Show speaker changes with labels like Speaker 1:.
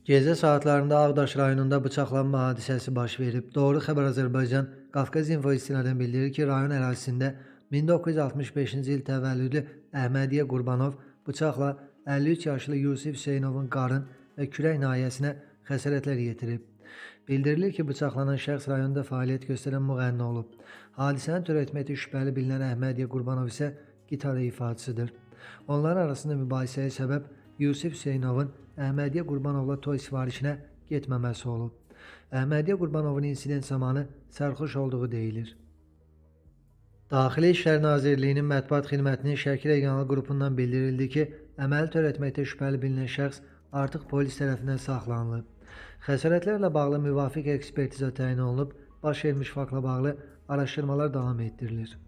Speaker 1: Gecə saatlarında Ağdaş rayonunda bıçaqlanma hadisəsi baş verib. Doğru Xəbər Azərbaycan Qafqaz İnfo istinadən bildirir ki, rayon ərazisində 1965-ci il təvəllüdlü Əhmədiyyə Qurbanov bıçaqla 53 yaşlı Yusif Hüseynovun qarın və kürək nahiyəsinə xəsarətlər yetirib. Bildirilir ki, bıçaqlanan şəxs rayonda fəaliyyət göstərən müğənni olub. Hadisəni törətməkdə şübhəli bilinən Əhmədiyyə Qurbanov isə gitar ifaçısıdır. Onların arasında mübahisəyə səbəb Yusif Hüseynovun Əhmədiyyə Qurbanovla toy sifarişinə getməməsi olub. Əhmədiyyə Qurbanovun insident zamanı sərxoş olduğu deyilir. Daxili İşlər Nazirliyinin mətbuat xidmətinin Şəki regional qrupundan bildirildi ki, əməli törətməkdə şübhəli bilinən şəxs artıq polis tərəfindən saxlanılıb. Xəsarətlərlə bağlı müvafiq ekspertiza təyin olunub, baş vermiş faktla bağlı araşdırmalar davam etdirilir.